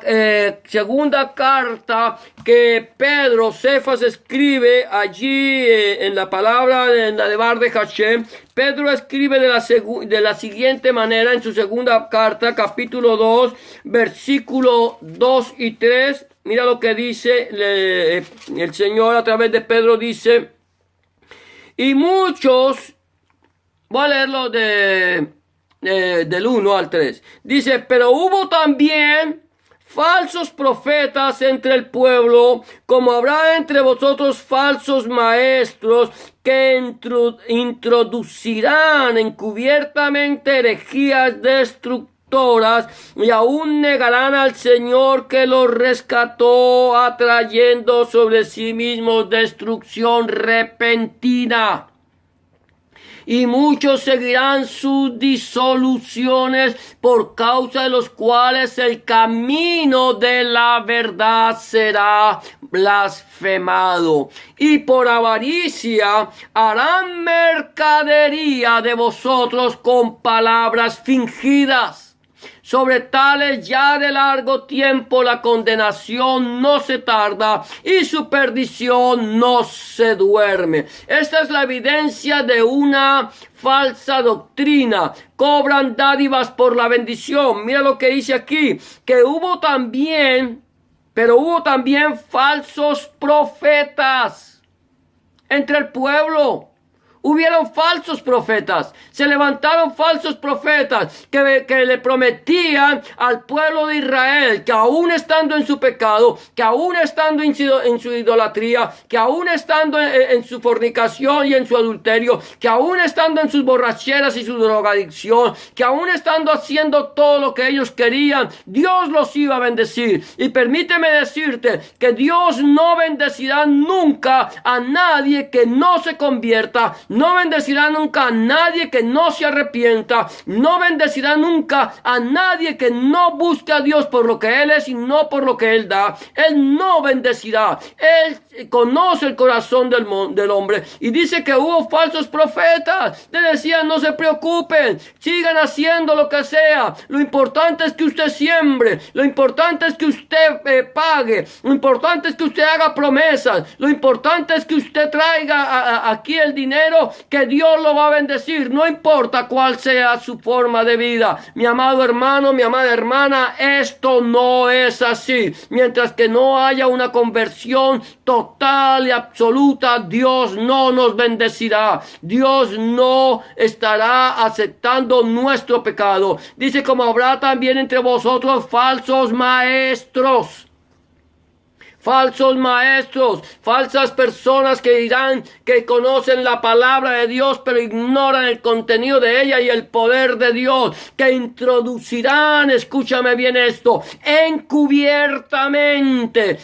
segunda carta que Pedro, Cefas, escribe allí en la palabra, en la de Bar de Hashem. Pedro escribe de la siguiente manera en su segunda carta, capítulo 2, versículo 2 y 3. Mira lo que dice el Señor a través de Pedro, dice, y muchos, voy a leerlo del 1 al 3, dice, pero hubo también falsos profetas entre el pueblo, como habrá entre vosotros falsos maestros que introducirán encubiertamente herejías destructoras y aún negarán al Señor que los rescató, atrayendo sobre sí mismos destrucción repentina. y muchos seguirán sus disoluciones, por causa de los cuales el camino de la verdad será blasfemado, y por avaricia harán mercadería de vosotros con palabras fingidas. Sobre tales ya de largo tiempo la condenación no se tarda y su perdición no se duerme. Esta es la evidencia de una falsa doctrina. Cobran dádivas por la bendición. Mira lo que dice aquí, que hubo también falsos profetas entre el pueblo. Hubieron falsos profetas, se levantaron falsos profetas que le prometían al pueblo de Israel que aún estando en su pecado, que aún estando en su idolatría, que aún estando en su fornicación y en su adulterio, que aún estando en sus borracheras y su drogadicción, que aún estando haciendo todo lo que ellos querían, Dios los iba a bendecir. Y permíteme decirte que Dios no bendecirá nunca a nadie que no se convierta. No bendecirá nunca a nadie que no se arrepienta. No bendecirá nunca a nadie que no busque a Dios por lo que Él es y no por lo que Él da. Él no bendecirá. Él conoce el corazón del hombre. Y dice que hubo falsos profetas. Le decían, no se preocupen, sigan haciendo lo que sea. Lo importante es que usted siembre. Lo importante es que usted pague. Lo importante es que usted haga promesas. Lo importante es que usted traiga aquí el dinero, que Dios lo va a bendecir, no importa cuál sea su forma de vida. Mi amado hermano, mi amada hermana, esto no es así. Mientras que no haya una conversión total y absoluta, Dios no nos bendecirá. Dios no estará aceptando nuestro pecado. Dice, como habrá también entre vosotros falsos maestros. Falsos maestros, falsas personas que dirán que conocen la palabra de Dios, pero ignoran el contenido de ella y el poder de Dios, que introducirán, escúchame bien esto, encubiertamente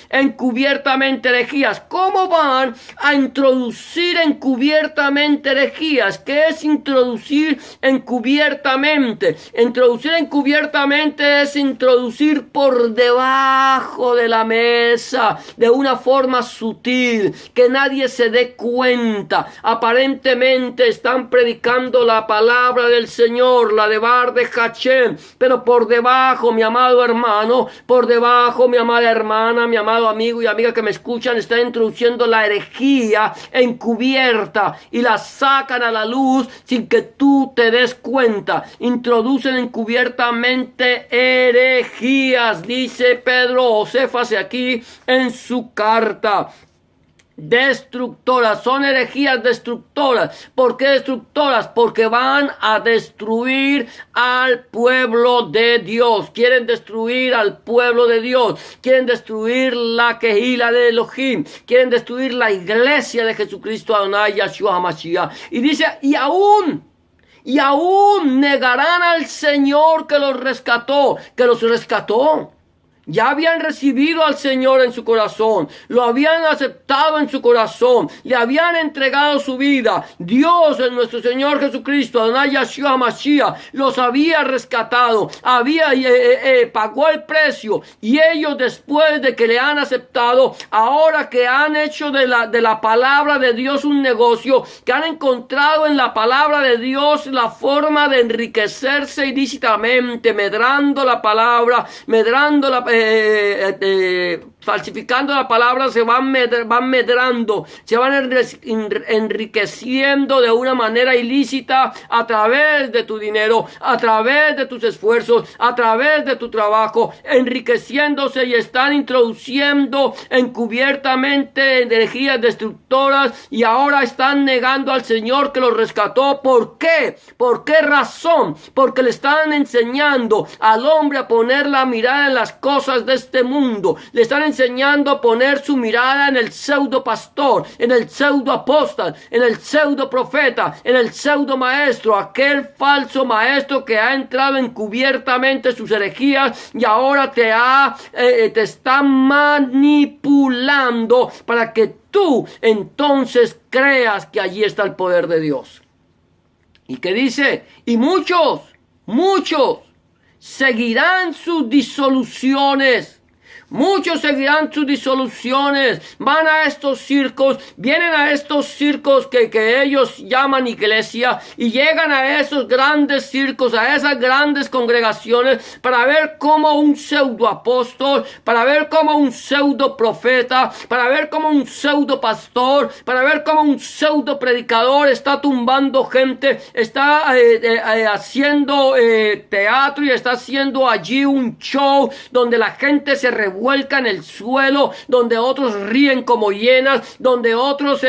herejías. ¿Cómo van a introducir encubiertamente herejías? ¿Qué es introducir encubiertamente? Introducir encubiertamente es introducir por debajo de la mesa, de una forma sutil, que nadie se dé cuenta. Aparentemente están predicando la palabra del Señor, la de Bar de Hachem, pero por debajo, mi amado hermano, por debajo, mi amada hermana, mi amado amigo y amiga que me escuchan, están introduciendo la herejía encubierta y la sacan a la luz sin que tú te des cuenta. Introducen encubiertamente herejías, dice Pedro o Cefas aquí en su carta. Destructoras, son herejías destructoras. ¿Por qué destructoras? Porque van a destruir al pueblo de Dios. Quieren destruir al pueblo de Dios. Quieren destruir la Kehila de Elohim. Quieren destruir la iglesia de Jesucristo Adonai Yahshua HaMashiach. Y dice, y aún negarán al Señor que los rescató. Ya habían recibido al Señor en su corazón, lo habían aceptado en su corazón, le habían entregado su vida. Dios, en nuestro Señor Jesucristo, Adonai Yahshua HaMashiach, los había rescatado, pagó el precio. Y ellos, después de que le han aceptado, ahora que han hecho de la palabra de Dios un negocio, que han encontrado en la palabra de Dios la forma de enriquecerse ilícitamente, medrando la palabra, falsificando la palabra, se van medrando, se van enriqueciendo de una manera ilícita a través de tu dinero, a través de tus esfuerzos, a través de tu trabajo, enriqueciéndose, y están introduciendo encubiertamente energías destructoras, y ahora están negando al Señor que los rescató. ¿Por qué? ¿Por qué razón? Porque le están enseñando al hombre a poner la mirada en las cosas de este mundo. Le están enseñando a poner su mirada en el pseudo pastor, en el pseudo apóstol, en el pseudo profeta, en el pseudo maestro, aquel falso maestro que ha entrado encubiertamente sus herejías y ahora te está manipulando para que tú entonces creas que allí está el poder de Dios. ¿Y qué dice? Y muchos seguirán sus disoluciones. Muchos seguirán sus disoluciones, van a estos circos, vienen a estos circos que ellos llaman iglesia y llegan a esos grandes circos, a esas grandes congregaciones para ver cómo un pseudo apóstol, para ver cómo un pseudo profeta, para ver cómo un pseudo pastor, para ver cómo un pseudo predicador está tumbando gente, está haciendo teatro y está haciendo allí un show donde la gente se revuelca en el suelo, donde otros ríen como hienas, donde otros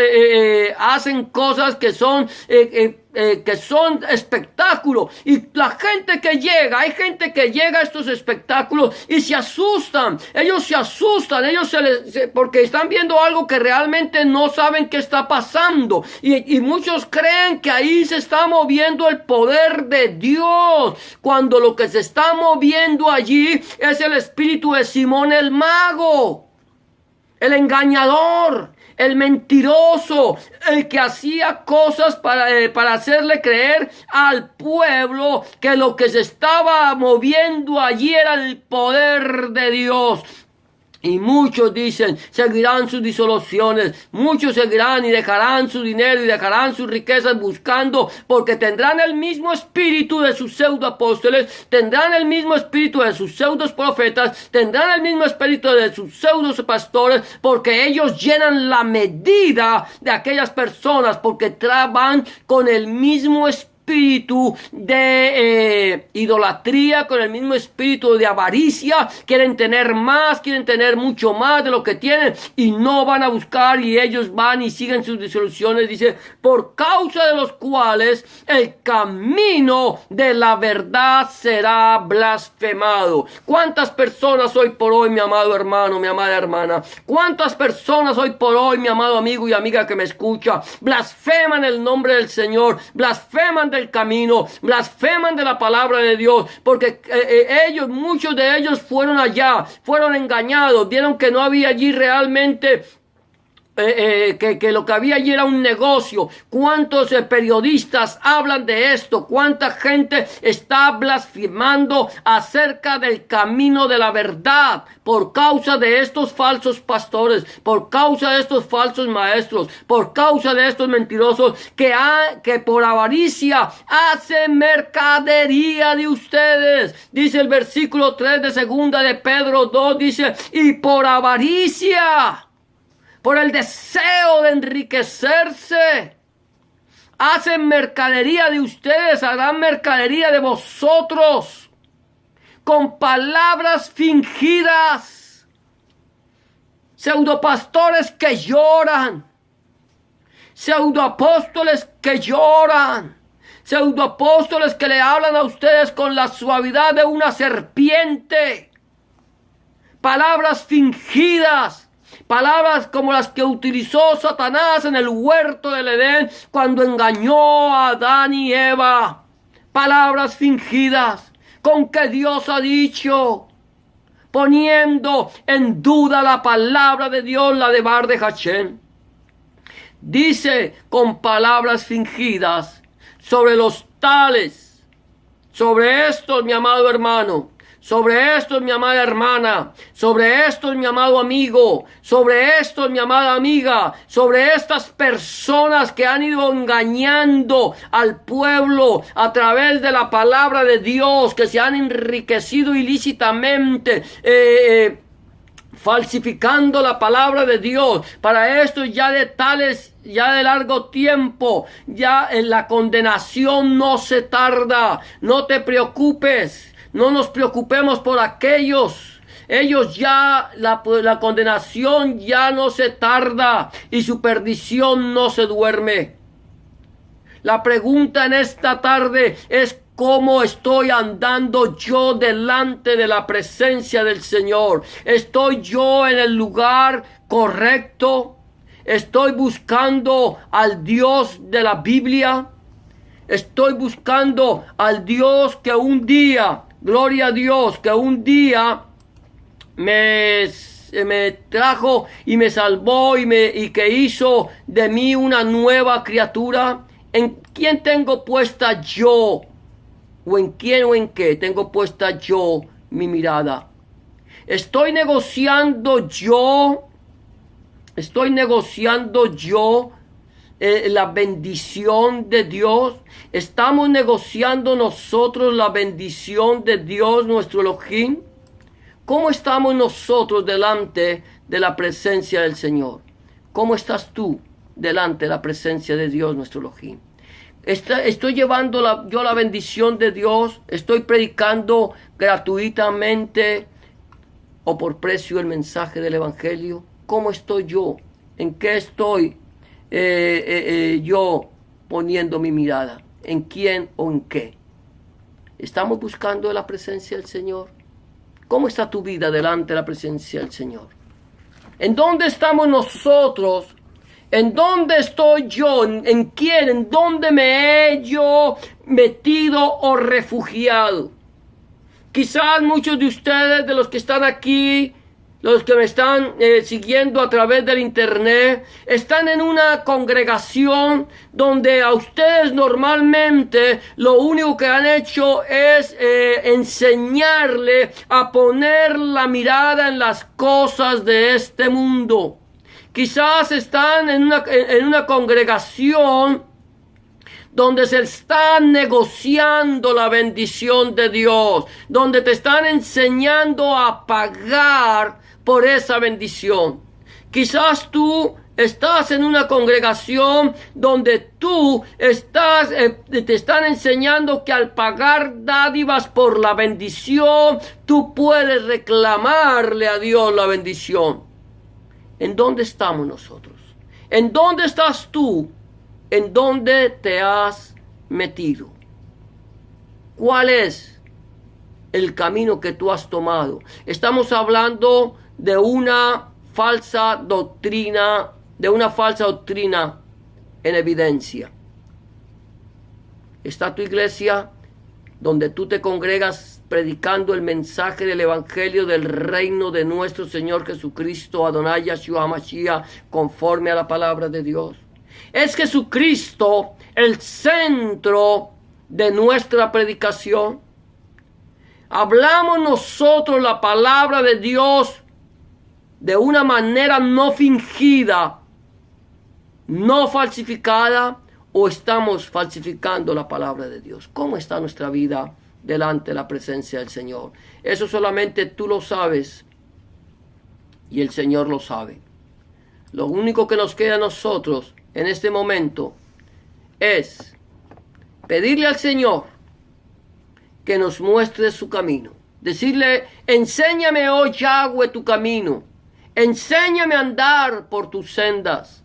hacen cosas que son espectáculos. Y la gente que llega, hay gente que llega a estos espectáculos y se asustan. Ellos se asustan, porque están viendo algo que realmente no saben qué está pasando. Y muchos creen que ahí se está moviendo el poder de Dios, cuando lo que se está moviendo allí es el espíritu de Simón el mago, el engañador, el mentiroso, el que hacía cosas para hacerle creer al pueblo que lo que se estaba moviendo allí era el poder de Dios. Y muchos dicen, seguirán sus disoluciones, muchos seguirán y dejarán su dinero y dejarán sus riquezas buscando, porque tendrán el mismo espíritu de sus pseudo apóstoles, tendrán el mismo espíritu de sus pseudos profetas, tendrán el mismo espíritu de sus pseudos pastores, porque ellos llenan la medida de aquellas personas, porque van con el mismo espíritu de idolatría, con el mismo espíritu de avaricia. Quieren tener más, quieren tener mucho más de lo que tienen y no van a buscar, y ellos van y siguen sus disoluciones. Dice, por causa de los cuales el camino de la verdad será blasfemado. ¿Cuántas personas hoy por hoy, mi amado hermano, mi amada hermana, cuántas personas hoy por hoy, mi amado amigo y amiga que me escucha, blasfeman el nombre del Señor, blasfeman del camino, blasfeman de la palabra de Dios, porque muchos de ellos fueron allá, fueron engañados, vieron que no había allí realmente que lo que había allí era un negocio. ¿Cuántos periodistas hablan de esto? ¿Cuánta gente está blasfemando acerca del camino de la verdad por causa de estos falsos pastores, por causa de estos falsos maestros, por causa de estos mentirosos que por avaricia hacen mercadería de ustedes? Dice el versículo 3 de segunda de Pedro 2, dice, y por avaricia, por el deseo de enriquecerse, hacen mercadería de ustedes, harán mercadería de vosotros, con palabras fingidas, pseudopastores que lloran, pseudoapóstoles que lloran, pseudoapóstoles que le hablan a ustedes con la suavidad de una serpiente, palabras fingidas, palabras como las que utilizó Satanás en el huerto del Edén cuando engañó a Adán y Eva. Palabras fingidas con que Dios ha dicho, poniendo en duda la palabra de Dios, la de Bar de Hachén. Dice con palabras fingidas sobre los tales, sobre estos, mi amado hermano, sobre esto, mi amada hermana, sobre esto, mi amado amigo, sobre esto, mi amada amiga, sobre estas personas que han ido engañando al pueblo a través de la palabra de Dios, que se han enriquecido ilícitamente, falsificando la palabra de Dios. Para esto ya de largo tiempo, ya en la condenación no se tarda. No te preocupes. No nos preocupemos por aquellos. Ellos ya, la condenación ya no se tarda y su perdición no se duerme. La pregunta en esta tarde es: ¿cómo estoy andando yo delante de la presencia del Señor? ¿Estoy yo en el lugar correcto? ¿Estoy buscando al Dios de la Biblia? ¿Estoy buscando al Dios que un día, gloria a Dios, que un día me trajo y me salvó y que hizo de mí una nueva criatura? ¿En quién tengo puesta yo? ¿O en quién o en qué tengo puesta yo mi mirada? ¿Estoy negociando yo la bendición de Dios? ¿Estamos negociando nosotros la bendición de Dios, nuestro Elohim? ¿Cómo estamos nosotros delante de la presencia del Señor? ¿Cómo estás tú delante de la presencia de Dios, nuestro Elohim? ¿Estoy llevando yo la bendición de Dios? ¿Estoy predicando gratuitamente o por precio el mensaje del Evangelio? ¿Cómo estoy yo? ¿En qué estoy yo poniendo mi mirada? ¿En quién o en qué? ¿Estamos buscando la presencia del Señor? ¿Cómo está tu vida delante de la presencia del Señor? ¿En dónde estamos nosotros? ¿En dónde estoy yo? ¿En quién? ¿En dónde me he yo metido o refugiado? Quizás muchos de ustedes, de los que están aquí, los que me están siguiendo a través del internet, están en una congregación donde a ustedes normalmente lo único que han hecho es enseñarle a poner la mirada en las cosas de este mundo. Quizás están en una congregación donde se está negociando la bendición de Dios, donde te están enseñando a pagar por esa bendición. Quizás tú estás en una congregación donde te están enseñando que al pagar dádivas por la bendición, tú puedes reclamarle a Dios la bendición. ¿En dónde estamos nosotros? ¿En dónde estás tú? ¿En dónde te has metido? ¿Cuál es el camino que tú has tomado? Estamos hablando de una falsa doctrina, en evidencia. ¿Está tu iglesia donde tú te congregas predicando el mensaje del evangelio del reino de nuestro Señor Jesucristo, Adonai Yahshua Mashiach, conforme a la palabra de Dios? ¿Es Jesucristo el centro de nuestra predicación? ¿Hablamos nosotros la palabra de Dios de una manera no fingida, no falsificada, o estamos falsificando la palabra de Dios? ¿Cómo está nuestra vida delante de la presencia del Señor? Eso solamente tú lo sabes y el Señor lo sabe. Lo único que nos queda a nosotros en este momento es pedirle al Señor que nos muestre su camino. Decirle: enséñame, oh Yahweh, tu camino. Enséñame a andar por tus sendas.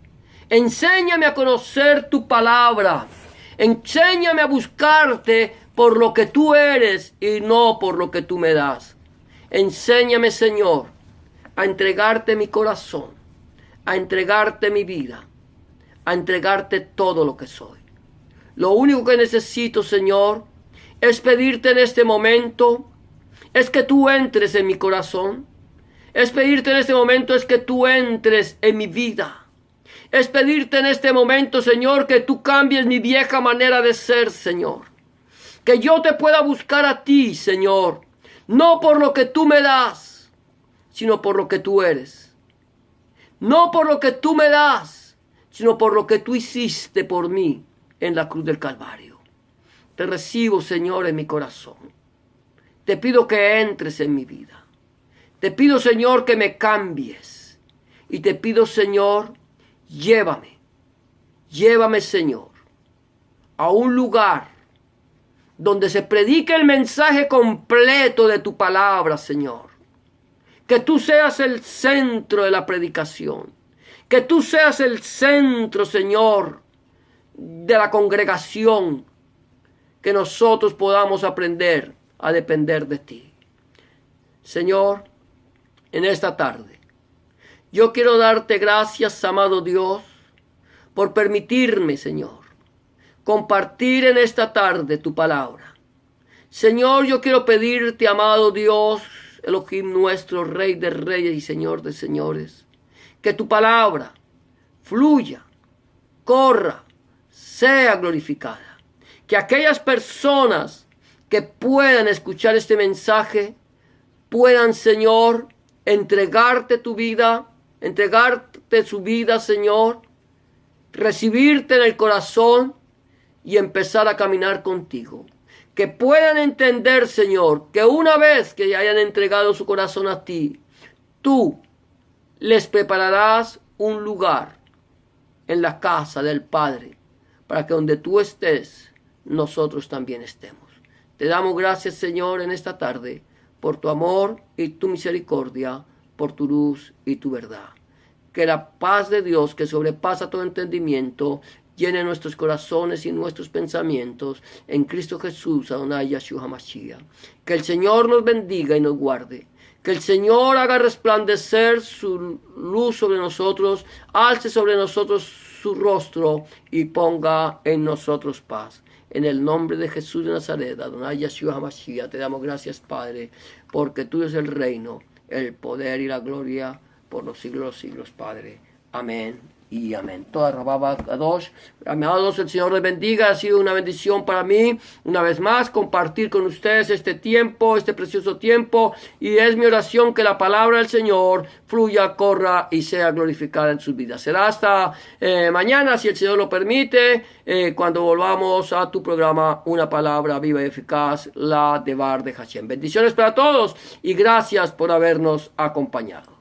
Enséñame a conocer tu palabra. Enséñame a buscarte por lo que tú eres y no por lo que tú me das. Enséñame, Señor, a entregarte mi corazón, a entregarte mi vida, a entregarte todo lo que soy. Lo único que necesito, Señor, es pedirte en este momento, es que tú entres en mi corazón. Es pedirte en este momento, es que tú entres en mi vida. Es pedirte en este momento, Señor, que tú cambies mi vieja manera de ser, Señor. Que yo te pueda buscar a ti, Señor, no por lo que tú me das, sino por lo que tú eres. No por lo que tú me das, sino por lo que tú hiciste por mí en la cruz del Calvario. Te recibo, Señor, en mi corazón. Te pido que entres en mi vida. Te pido, Señor, que me cambies. Y te pido, Señor, llévame, Señor, a un lugar donde se predique el mensaje completo de tu palabra, Señor. Que tú seas el centro de la predicación. Que tú seas el centro, Señor, de la congregación. Que nosotros podamos aprender a depender de ti. Señor, en esta tarde, yo quiero darte gracias, amado Dios, por permitirme, Señor, compartir en esta tarde tu palabra. Señor, yo quiero pedirte, amado Dios, Elohim nuestro, Rey de reyes y Señor de señores, que tu palabra fluya, corra, sea glorificada. Que aquellas personas que puedan escuchar este mensaje puedan, Señor, entregarte tu vida, entregarte su vida, Señor, recibirte en el corazón y empezar a caminar contigo. Que puedan entender, Señor, que una vez que hayan entregado su corazón a ti, tú les prepararás un lugar en la casa del Padre, para que donde tú estés, nosotros también estemos. Te damos gracias, Señor, en esta tarde, por tu amor y tu misericordia, por tu luz y tu verdad. Que la paz de Dios, que sobrepasa todo entendimiento, llene nuestros corazones y nuestros pensamientos en Cristo Jesús, Adonai Yeshua HaMashiach. Que el Señor nos bendiga y nos guarde. Que el Señor haga resplandecer su luz sobre nosotros, alce sobre nosotros su rostro y ponga en nosotros paz. En el nombre de Jesús de Nazaret, Adonai Yeshua HaMashiach, te damos gracias, Padre, porque tuyo es el reino, el poder y la gloria por los siglos de los siglos, Padre. Amén y amén. Toda Rababa Kadosh. Amados, el Señor les bendiga. Ha sido una bendición para mí, una vez más, compartir con ustedes este tiempo, este precioso tiempo. Y es mi oración que la palabra del Señor fluya, corra y sea glorificada en sus vidas. Será hasta mañana, si el Señor lo permite, cuando volvamos a tu programa Una Palabra Viva y Eficaz, la Devar de Hashem. Bendiciones para todos y gracias por habernos acompañado.